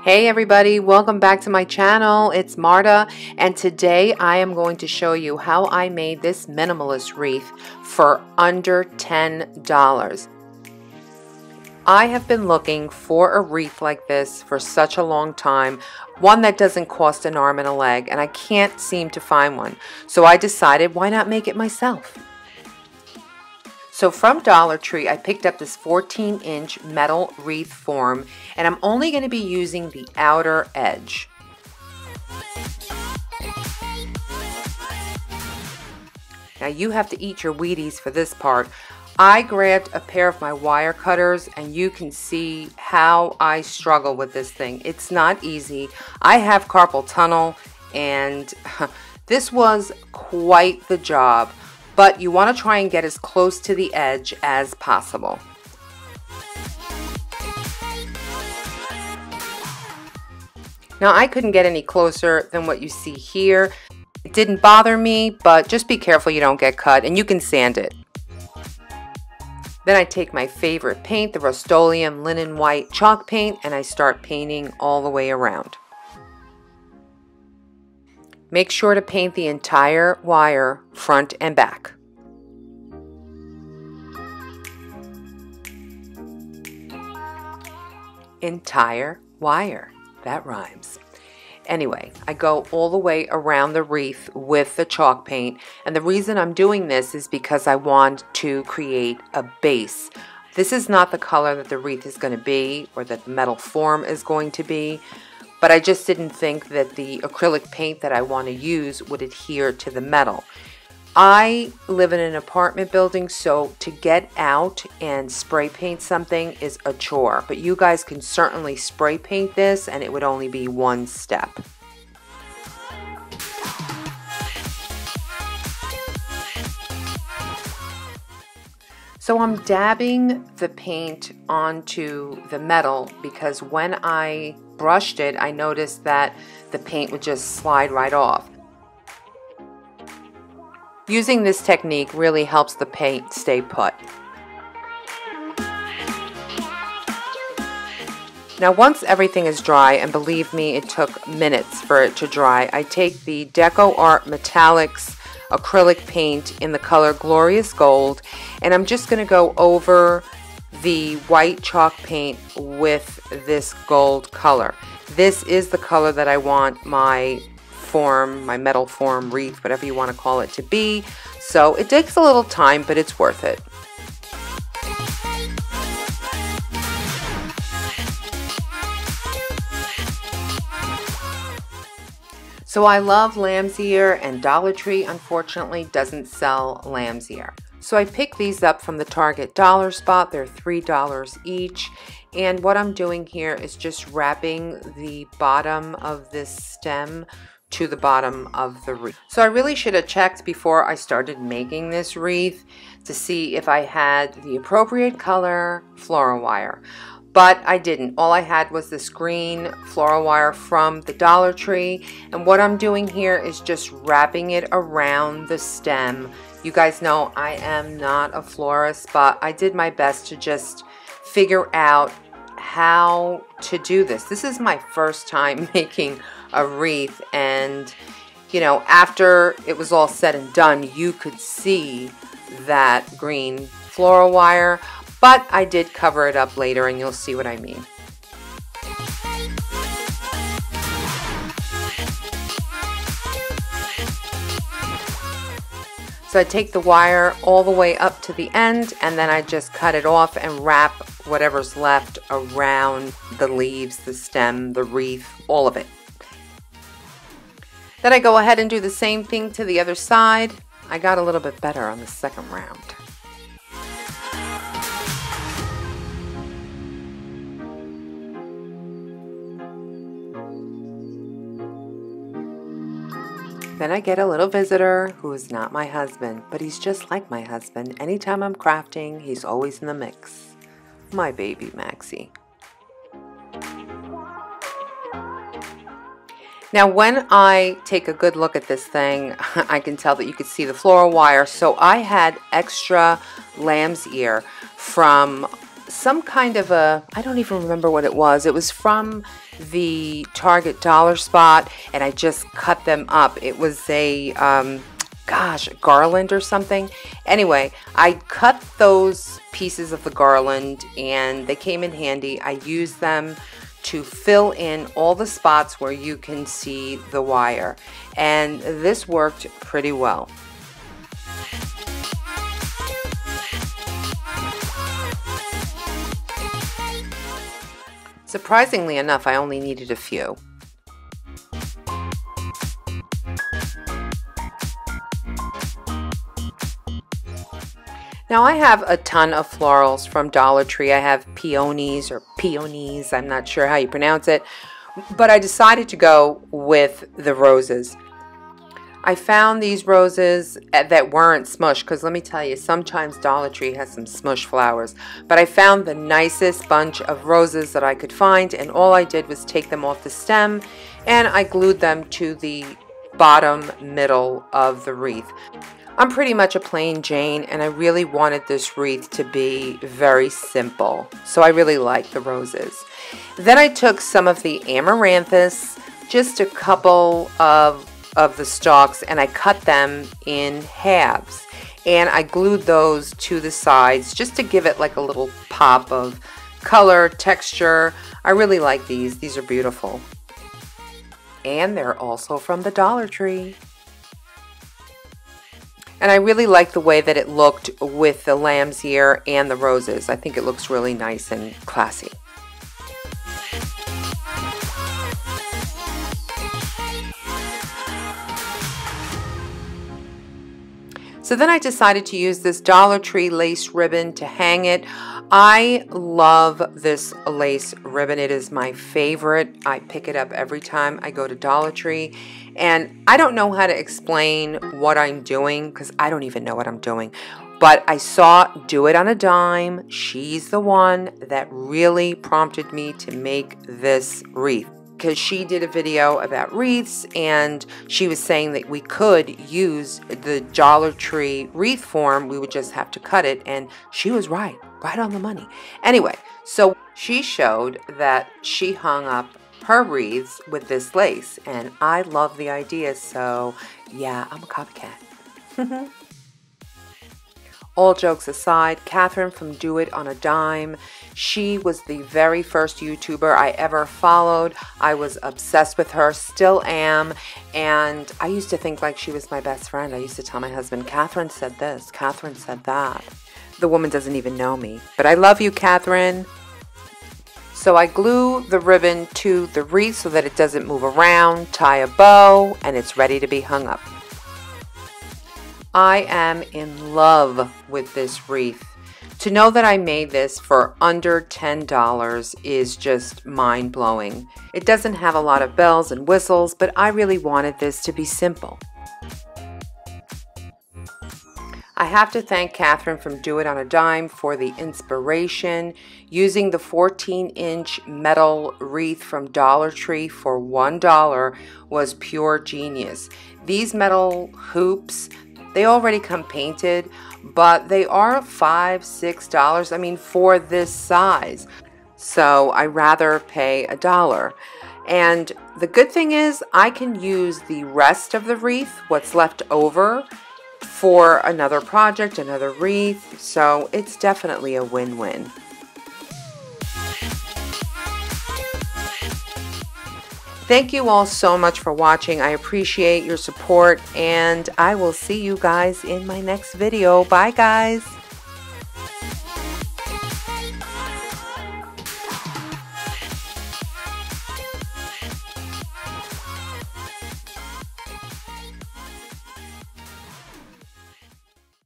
Hey everybody, welcome back to my channel. It's Marta, and today I am going to show you how I made this minimalist wreath for under $10. I have been looking for a wreath like this for such a long time, one that doesn't cost an arm and a leg, and I can't seem to find one. So I decided, why not make it myself? So from Dollar Tree, I picked up this 14-inch metal wreath form, and I'm only going to be using the outer edge. Now you have to eat your Wheaties for this part. I grabbed a pair of my wire cutters, and you can see how I struggle with this thing. It's not easy. I have carpal tunnel, and this was quite the job. But you want to try and get as close to the edge as possible. Now I couldn't get any closer than what you see here. It didn't bother me, but just be careful you don't get cut, and you can sand it. Then I take my favorite paint, the Rust-Oleum Linen White chalk paint, and I start painting all the way around. Make sure to paint the entire wire front and back. Entire wire. That rhymes. Anyway, I go all the way around the wreath with the chalk paint, and the reason I'm doing this is because I want to create a base. This is not the color that the wreath is going to be, or that the metal form is going to be. But I just didn't think that the acrylic paint that I want to use would adhere to the metal. I live in an apartment building, so to get out and spray paint something is a chore. But you guys can certainly spray paint this, and it would only be one step. So I'm dabbing the paint onto the metal because when I brushed it, I noticed that the paint would just slide right off. Using this technique really helps the paint stay put. Now once everything is dry, and believe me, it took minutes for it to dry, I take the Deco Art Metallics acrylic paint in the color Glorious Gold, and I'm just going to go over the white chalk paint with this gold color. This is the color that I want my form, my metal form, wreath, whatever you want to call it, to be. So it takes a little time, but it's worth it. So I love lamb's ear, and Dollar Tree unfortunately doesn't sell lamb's ear. So I picked these up from the Target dollar spot. They're $3 each. And what I'm doing here is just wrapping the bottom of this stem to the bottom of the wreath. So I really should have checked before I started making this wreath to see if I had the appropriate color floral wire. But I didn't. All I had was this green floral wire from the Dollar Tree. And what I'm doing here is just wrapping it around the stem. You guys know I am not a florist, but I did my best to just figure out how to do this. This is my first time making a wreath, and you know, after it was all said and done, you could see that green floral wire, but I did cover it up later, and you'll see what I mean. So I take the wire all the way up to the end, and then I just cut it off and wrap whatever's left around the leaves, the stem, the wreath, all of it. Then I go ahead and do the same thing to the other side. I got a little bit better on the second round. Then I get a little visitor who is not my husband, but he's just like my husband. Anytime I'm crafting, he's always in the mix. My baby Maxie. Now when I take a good look at this thing, I can tell that you could see the floral wire. So I had extra lamb's ear from some kind of a, I don't even remember what it was. It was from the Target dollar spot, and I just cut them up. It was a, gosh, garland or something. Anyway, I cut those pieces of the garland and they came in handy. I used them to fill in all the spots where you can see the wire, and this worked pretty well. Surprisingly enough, I only needed a few. Now I have a ton of florals from Dollar Tree. I have peonies or peonies, I'm not sure how you pronounce it, but I decided to go with the roses. I found these roses that weren't smush, because let me tell you, sometimes Dollar Tree has some smush flowers, but I found the nicest bunch of roses that I could find, and all I did was take them off the stem and I glued them to the bottom middle of the wreath. I'm pretty much a plain Jane, and I really wanted this wreath to be very simple, so I really like the roses. Then I took some of the amaranthus, just a couple of the stalks, and I cut them in halves, and I glued those to the sides just to give it like a little pop of color, texture. I really like these. These are beautiful. And they're also from the Dollar Tree. And I really like the way that it looked with the lamb's ear and the roses. I think it looks really nice and classy. So then I decided to use this Dollar Tree lace ribbon to hang it. I love this lace ribbon. It is my favorite. I pick it up every time I go to Dollar Tree. And I don't know how to explain what I'm doing, because I don't even know what I'm doing. But I saw Do It on a Dime. She's the one that really prompted me to make this wreath, because she did a video about wreaths, and she was saying that we could use the Dollar Tree wreath form. We would just have to cut it, and she was right on the money. Anyway, so she showed that she hung up her wreaths with this lace, and I love the idea, so yeah, I'm a copycat. All jokes aside, Catherine from Do It on a Dime, she was the very first YouTuber I ever followed. I was obsessed with her, still am, and I used to think like she was my best friend. I used to tell my husband, Catherine said this, Catherine said that. The woman doesn't even know me, but I love you, Catherine. So I glue the ribbon to the wreath so that it doesn't move around, tie a bow, and it's ready to be hung up. I am in love with this wreath. To know that I made this for under $10 is just mind-blowing. It doesn't have a lot of bells and whistles, but I really wanted this to be simple. I have to thank Catherine from Do It on a Dime for the inspiration. Using the 14-inch metal wreath from Dollar Tree for $1 was pure genius. These metal hoops, they already come painted, but they are $5, $6, I mean, for this size. So I rather pay $1. And the good thing is I can use the rest of the wreath, what's left over, for another project, another wreath, so it's definitely a win-win. Thank you all so much for watching. I appreciate your support, and I will see you guys in my next video. Bye, guys.